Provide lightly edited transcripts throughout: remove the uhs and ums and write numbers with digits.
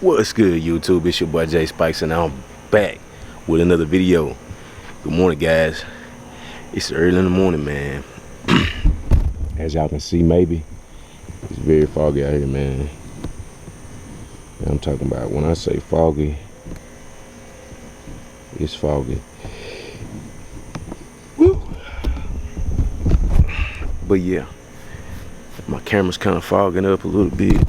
What's good, YouTube? It's your boy Jay Spikes, and I'm back with another video. Good morning, guys. It's early in the morning, man. As y'all can see, maybe it's very foggy out here, man. And I'm talking about when I say foggy, it's foggy. Woo. But yeah, my camera's kind of fogging up a little bit.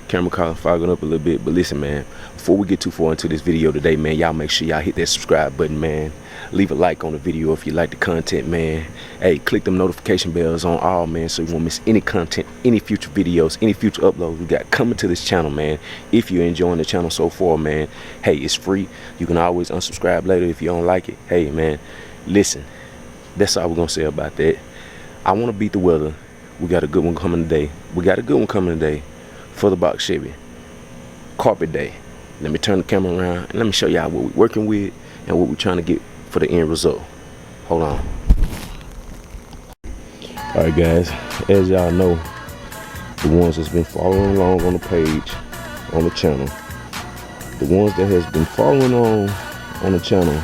Camera kind of fogging up a little bit, but listen, man, before we get too far into this video today, man, y'all make sure y'all hit that subscribe button, man. Leave a like on the video if you like the content, man. Hey, click them notification bells on all, man, so you won't miss any content, any future videos, any future uploads we got coming to this channel, man. If you're enjoying the channel so far, man, hey, it's free. You can always unsubscribe later if you don't like it. Hey, man, listen, that's all we're gonna say about that. I want to beat the weather. We got a good one coming today. For the box Chevy carpet day. Let me turn the camera around and let me show y'all what we're working with and what we're trying to get for the end result. Hold on. All right, guys, as y'all know, the ones that's been following along on the page on the channel, the ones that has been following on the channel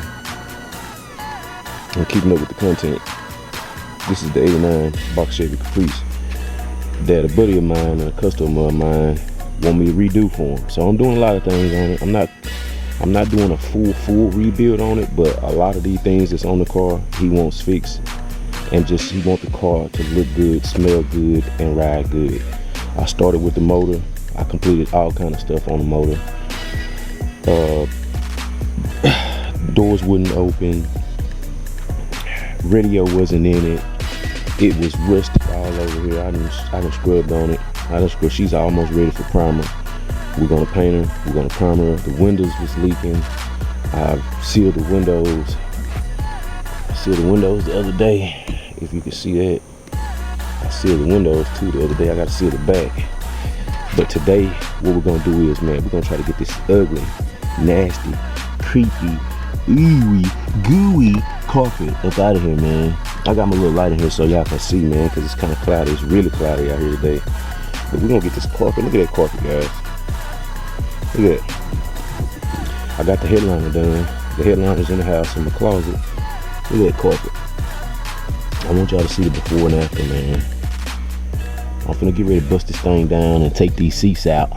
and keeping up with the content, this is the 89 box Chevy Caprice that a buddy of mine, a customer of mine, want me to redo for him. So I'm doing a lot of things on it. I'm not doing a full rebuild on it, but a lot of these things that's on the car he wants fixed, and just he wants the car to look good, smell good, and ride good. I started with the motor. I completed all kind of stuff on the motor. Doors wouldn't open. Radio wasn't in it. It was rusted all over here. I done scrubbed on it. She's almost ready for primer. We're gonna paint her. We're gonna primer her. The windows was leaking. I sealed the windows. The other day. If you can see that, I sealed the windows too the other day. I got to seal the back. But today, what we're gonna do is, man, we're gonna try to get this ugly, nasty, creepy, ooey, gooey carpet up out of here, man. I got my little light in here so y'all can see, man, because it's kind of cloudy. It's really cloudy out here today. But we're going to get this carpet. Look at that carpet, guys. Look at that. I got the headliner done. The headliner's in the house in the closet. Look at that carpet. I want y'all to see the before and after, man. I'm finna get ready to bust this thing down and take these seats out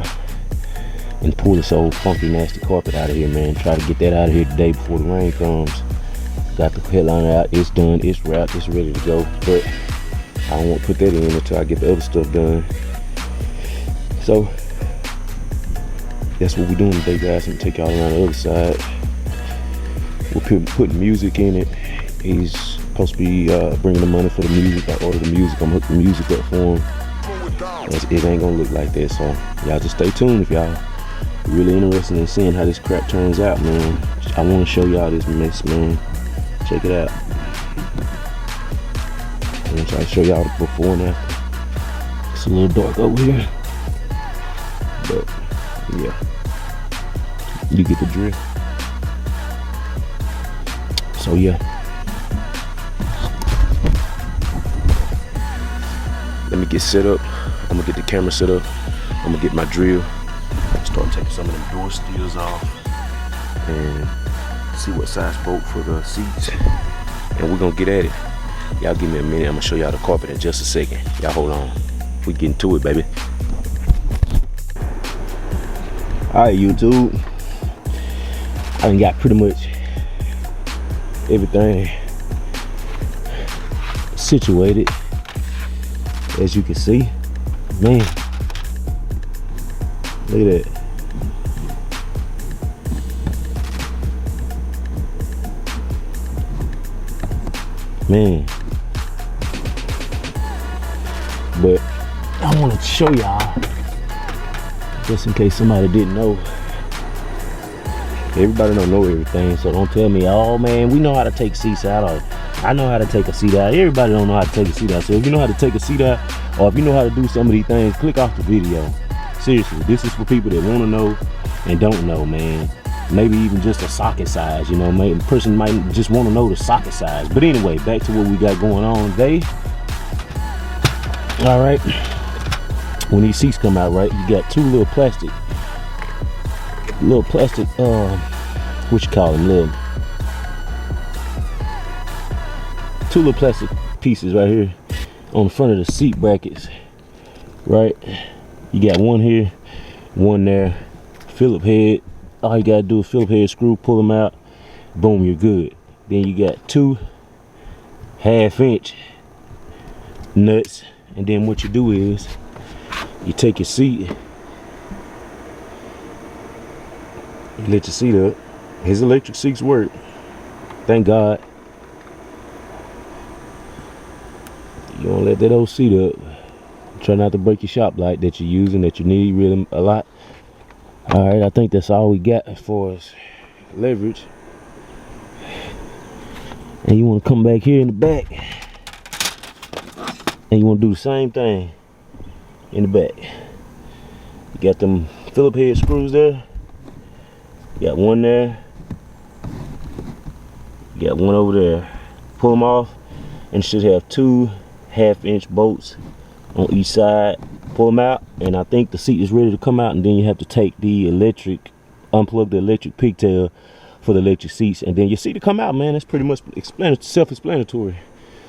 and pull this old funky, nasty carpet out of here, man. Try to get that out of here today before the rain comes. Got the headliner out, it's done, it's wrapped, it's ready to go. But I don't want to put that in until I get the other stuff done. So that's what we're doing today, guys. I'm gonna take y'all around the other side. We're putting music in it. He's supposed to be bringing the money for the music. I ordered the music. I'm hooking the music up for him. It ain't gonna look like that. So y'all just stay tuned if y'all really interested in seeing how this crap turns out, man. I want to show y'all this mess, man. Check it out. I'm gonna try to show y'all the before and after. It's a little dark over here, but yeah, you get the drift. So yeah, let me get set up. I'm gonna get the camera set up. I'm gonna get my drill. Start taking some of them door steels off and see what size bolt for the seats, and we're gonna get at it. Y'all give me a minute. I'm gonna show y'all the carpet in just a second. Y'all hold on. We get into it, baby. All right, YouTube, I done got pretty much everything situated, as you can see. Man, look at that. Man, but I want to show y'all, just in case somebody didn't know. Everybody don't know everything, so don't tell me, oh man, we know how to take seats out, or I know how to take a seat out. Everybody don't know how to take a seat out. So if you know how to take a seat out, or if you know how to do some of these things, click off the video. Seriously, this is for people that want to know and don't know, man. Maybe even just a socket size, you know, maybe a person might just want to know the socket size. But anyway, back to what we got going on today. All right, when these seats come out, right, you got two little plastic, what you call them, two little plastic pieces right here on the front of the seat brackets, right? You got one here, one there, Phillip head. All you gotta do is Phillip head screw, pull them out, boom, you're good. Then you got two 1/2 inch nuts, and then what you do is you take your seat, you let your seat up. His electric seats work, thank God. You don't let that old seat up. Try not to break your shop light that you're using, that you need really a lot. All right, I think that's all we got as far as leverage. And you want to come back here in the back, and you want to do the same thing in the back. You got them Phillip head screws there. You got one there. You got one over there. Pull them off, and it should have two 1/2 inch bolts on each side. Pull them out, and I think the seat is ready to come out, and then you have to take the electric, unplug the electric pigtail for the electric seats, and then your seat to come out, man. That's pretty much self-explanatory.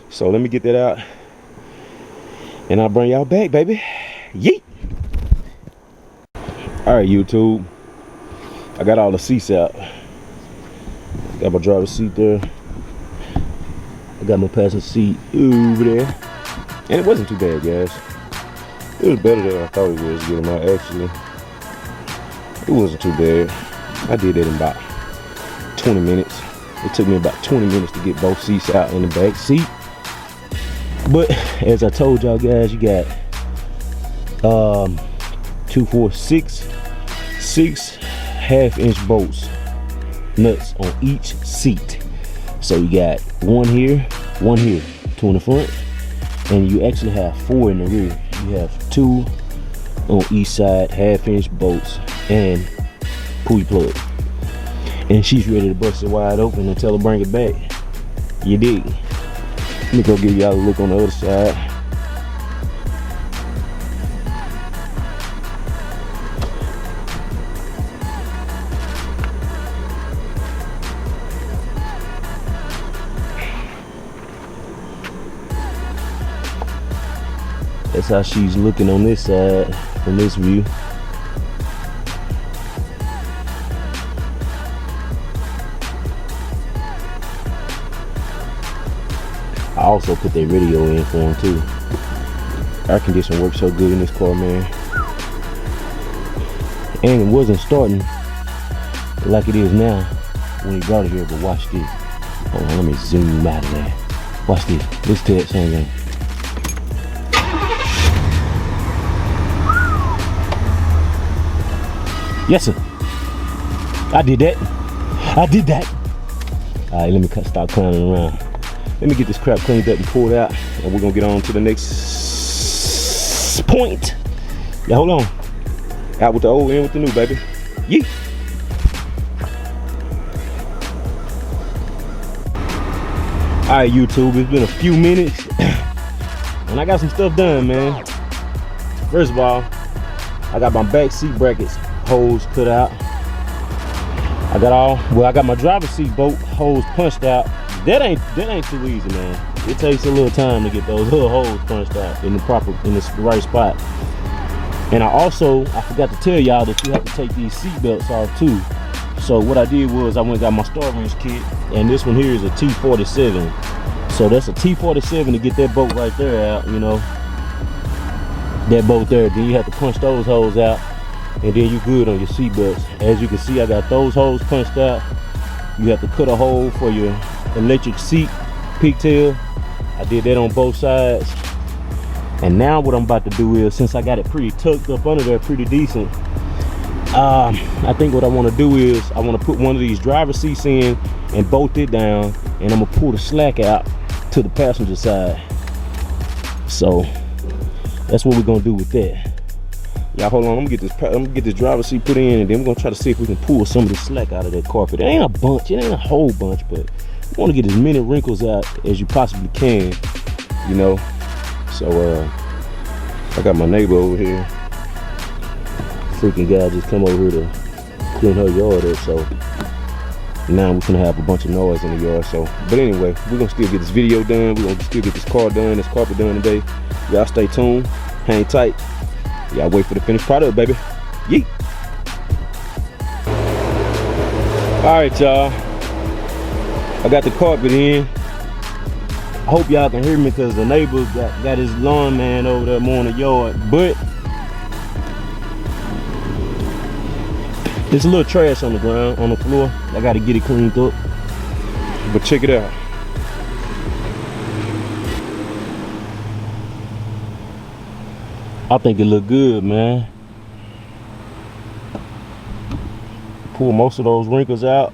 So let me get that out, and I'll bring y'all back, baby. Yeet. All right, YouTube, I got all the seats out. Got my driver's seat there. I got my passenger seat over there, and it wasn't too bad, guys. It was better than I thought it was getting out. Actually, it wasn't too bad. I did that in about 20 minutes. It took me about 20 minutes to get both seats out in the back seat. But as I told y'all guys, you got 2, 4, 6 1/2 inch bolts, nuts on each seat. So you got one here, two in the front, and you actually have 4 in the rear. You have 2 on each side, 1/2 inch bolts, and pulley plug. And she's ready to bust it wide open and tell her bring it back. You dig? Let me go give y'all a look on the other side. That's how she's looking on this side from this view. I also put that radio in for him too. Air conditioning works so good in this car, man. And it wasn't starting like it is now when he brought it here, but watch this. Hold on, let me zoom out of there. Watch this. Listen to that song, man. Yes, sir. I did that. I did that. All right, let me stop clowning around. Let me get this crap cleaned up and pulled out, and we're gonna get on to the next point. Yeah, hold on. Out with the old, in with the new, baby. Yeet. All right, YouTube, it's been a few minutes, and I got some stuff done, man. First of all, I got my back seat brackets holes cut out. I got my driver's seat bolt holes punched out. That ain't too easy, man. It takes a little time to get those little holes punched out in the right spot. And I forgot to tell y'all that you have to take these seat belts off too. So what I did was I went and got my star wrench kit, and this one here is a T47. So that's a T47 to get that bolt right there out, you know. That bolt there. Then you have to punch those holes out, and then you're good on your seat belts. As you can see, I got those holes punched out. You have to cut a hole for your electric seat pigtail. I did that on both sides. And now what I'm about to do is, since I got it pretty tucked up under there pretty decent, I think what I want to do is I want to put one of these driver seats in and bolt it down, and I'm gonna pull the slack out to the passenger side. So that's what we're gonna do with that. Y'all hold on, I'm gonna get this driver seat put in, and then we're gonna try to see if we can pull some of the slack out of that carpet. It ain't a bunch, it ain't a whole bunch, but you want to get as many wrinkles out as you possibly can, you know. So I got my neighbor over here. Freaking guy just come over here to clean her yard up, so now we're gonna have a bunch of noise in the yard. So, but anyway, we're gonna still get this video done. We're gonna still get this car done, this carpet done today. Y'all stay tuned, hang tight. Y'all wait for the finished product, baby. Yeet. All right, y'all. I got the carpet in. I hope y'all can hear me because the neighbor got his lawn man over there mowing the yard. But there's a little trash on the ground, on the floor. I gotta get it cleaned up. But check it out. I think it look good, man. Pull most of those wrinkles out.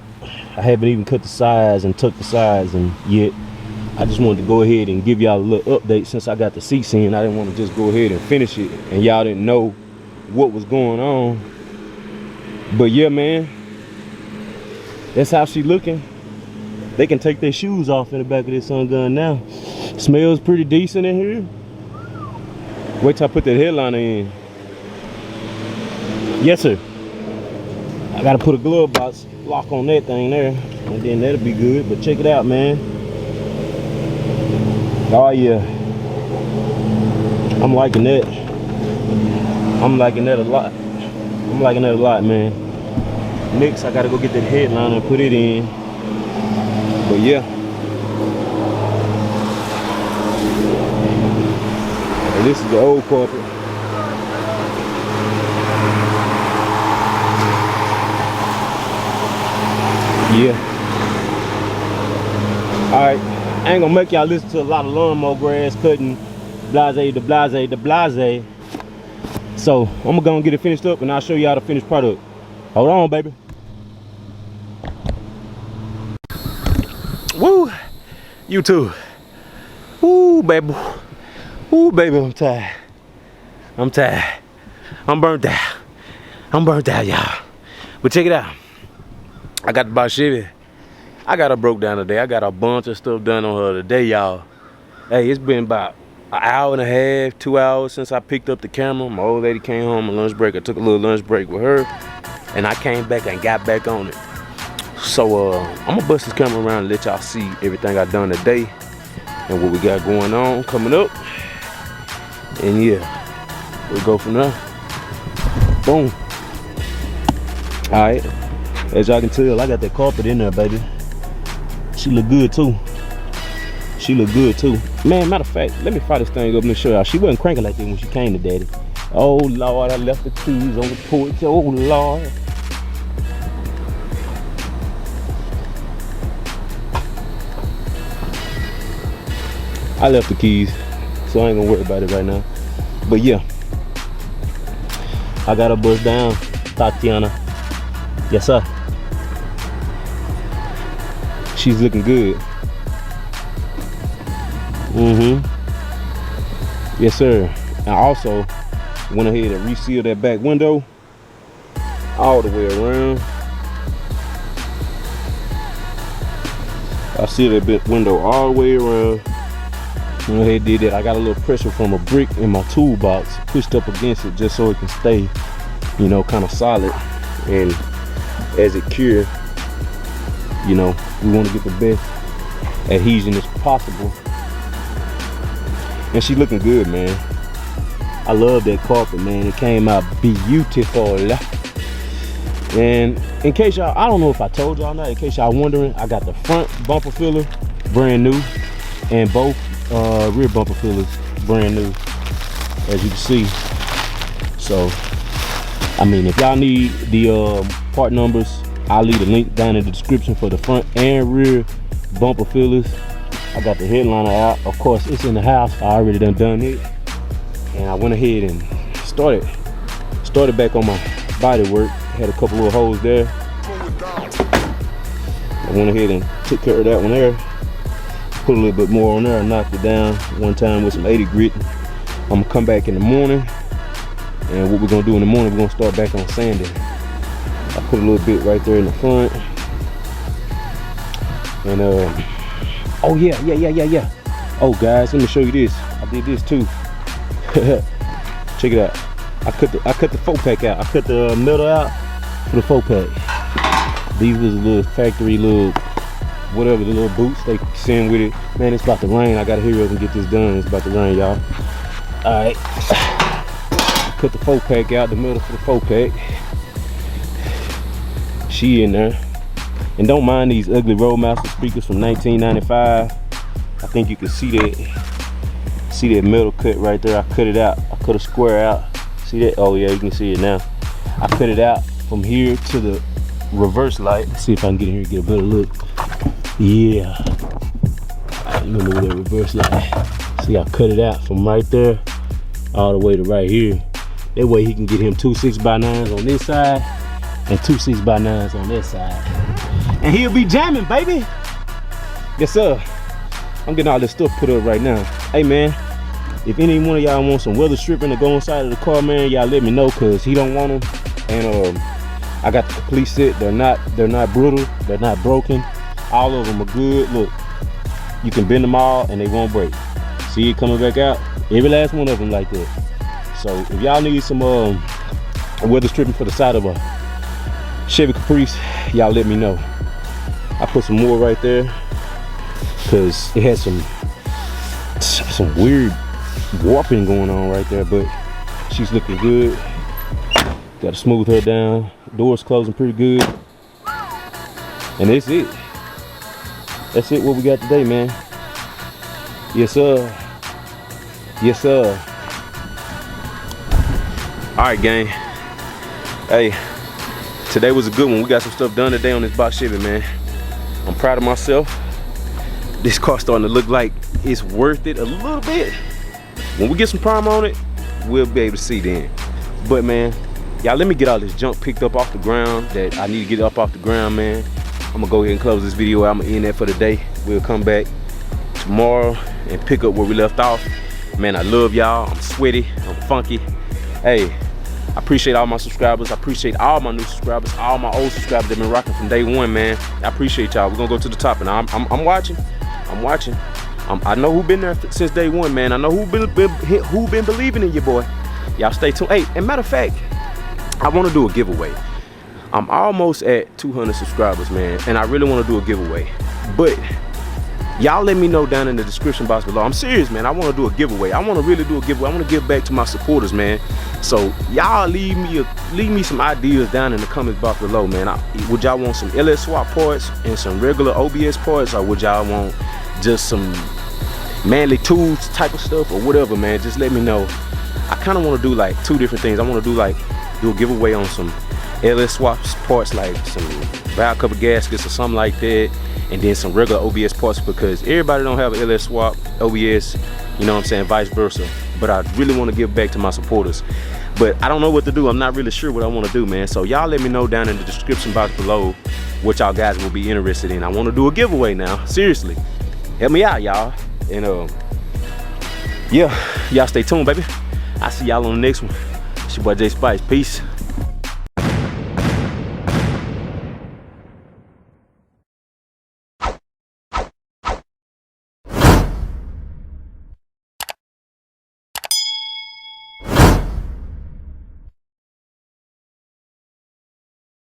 I haven't even cut the sides and tucked the sides in yet. I just wanted to go ahead and give y'all a little update since I got the seats in. I didn't want to just go ahead and finish it and y'all didn't know what was going on. But yeah, man, that's how she looking. They can take their shoes off in the back of this sun gun now. Smells pretty decent in here. Wait till I put that headliner in. Yes, sir. I gotta put a glove box lock on that thing there, and then that'll be good. But check it out, man. Oh yeah, I'm liking that. I'm liking that a lot. I'm liking that a lot, man. Next, I gotta go get that headliner and put it in. But yeah. And this is the old carpet. Yeah. All right. I ain't gonna make y'all listen to a lot of lawnmower grass cutting, blase, the blase, the blase. So I'm gonna get it finished up and I'll show y'all the finished product. Hold on, baby. Woo, you too. Woo, baby. Woo, baby, I'm tired. I'm tired. I'm burnt out. I'm burnt out, y'all. But check it out. I got to buy Chevy. I got her broke down today. I got a bunch of stuff done on her today, y'all. Hey, it's been about an hour and a half, 2 hours since I picked up the camera. My old lady came home on lunch break. I took a little lunch break with her, and I came back and got back on it. So I'm gonna bust this camera around and let y'all see everything I done today and what we got going on coming up. And yeah, we'll go from there. Boom. All right, as y'all can tell, I got that carpet in there, baby. She look good too. She look good too. Man, matter of fact, let me fire this thing up and show y'all. She wasn't cranking like that when she came to daddy. Oh Lord, I left the keys on the porch. Oh Lord. I left the keys, so I ain't gonna worry about it right now. But yeah, I got her bust down, Tatiana. Yes, sir. She's looking good. Yes, sir. I also went ahead and resealed that back window all the way around. I sealed that bit window all the way around. Went ahead and did that. I got a little pressure from a brick in my toolbox, pushed up against it just so it can stay, you know, kind of solid. And as it cures, you know, we want to get the best adhesion as possible. And she looking good, man. I love that carpet, man. It came out beautiful. And in case y'all, I don't know if I told y'all not, in case y'all wondering, I got the front bumper filler brand new and both rear bumper fillers brand new, as you can see. So I mean, if y'all need the part numbers, I'll leave a link down in the description for the front and rear bumper fillers. I got the headliner out. Of course, it's in the house. I already done it. And I went ahead and started back on my body work. Had a couple little holes there. I went ahead and took care of that one there. Put a little bit more on there. I knocked it down one time with some 80 grit. I'm gonna come back in the morning. And what we're gonna do in the morning, we're gonna start back on sanding. I put a little bit right there in the front. And oh yeah. Oh guys, let me show you this. I did this too. Check it out. I cut the 4-pack out. I cut the metal out for the 4-pack. These was a little factory little whatever, the little boots they send with it. Man, it's about to rain. I gotta hurry up and get this done. It's about to rain, y'all. Alright. Cut the 4-pack out, the metal for the 4-pack. She in there. And don't mind these ugly Roadmaster speakers from 1995. I think you can see that metal cut right there. I cut it out. I cut a square out. See that? Oh yeah, you can see it now. I cut it out from here to the reverse light. Let's see if I can get in here and get a better look. Yeah. Let me look at that reverse light. See, I cut it out from right there all the way to right here. That way he can get him 2 6x9s on this side and 2 6x9s on that side. And he'll be jamming, baby. Yes, sir. I'm getting all this stuff put up right now. Hey, man, if any one of y'all want some weather stripping to go inside of the car, man, y'all let me know, because he don't want them. And I got the complete set. They're not brittle. They're not broken. All of them are good. Look, you can bend them all and they won't break. See it coming back out? Every last one of them like that. So if y'all need some weather stripping for the side of a Chevy Caprice, y'all let me know. I put some more right there because it has some weird warping going on right there, but she's looking good. Got to smooth her down. Doors closing pretty good. And that's it. That's it, what we got today, man. Yes, sir. Yes, sir. All right, gang. Hey, today was a good one. We got some stuff done today on this box Chevy, man. I'm proud of myself. This car's starting to look like it's worth it a little bit. When we get some prime on it, we'll be able to see then. But man, y'all, let me get all this junk picked up off the ground that I need to get up off the ground, man. I'm gonna go ahead and close this video out. I'm gonna end that for the day. We'll come back tomorrow and pick up where we left off. Man, I love y'all. I'm sweaty, I'm funky. Hey, I appreciate all my subscribers. I appreciate all my new subscribers, all my old subscribers that been rocking from day one, man. I appreciate y'all. We're gonna go to the top, and I'm watching. I'm watching. I know who been there since day one, man. I know who been believing in your boy. Y'all stay tuned. Hey, and matter of fact, I want to do a giveaway. I'm almost at 200 subscribers, man, and I really want to do a giveaway. But y'all let me know down in the description box below. I'm serious, man. I want to do a giveaway. I want to really do a giveaway. I want to give back to my supporters, man. So y'all leave me some ideas down in the comments box below, man. Would y'all want some LS swap parts and some regular OBS parts, or would y'all want just some manly tools type of stuff or whatever, man? Just let me know. I kind of want to do like 2 different things. I want to do a giveaway on some LS swap parts, like some valve cover gaskets or something like that, and then some regular OBS parts, because everybody don't have an LS swap OBS, you know what I'm saying, vice versa. But I really want to give back to my supporters, but I don't know what to do. I'm not really sure what I want to do, man. So y'all let me know down in the description box below what y'all guys will be interested in. I want to do a giveaway now, seriously. Help me out, y'all. And yeah, y'all stay tuned, baby. I'll see y'all on the next one. It's your boy J Spice. Peace.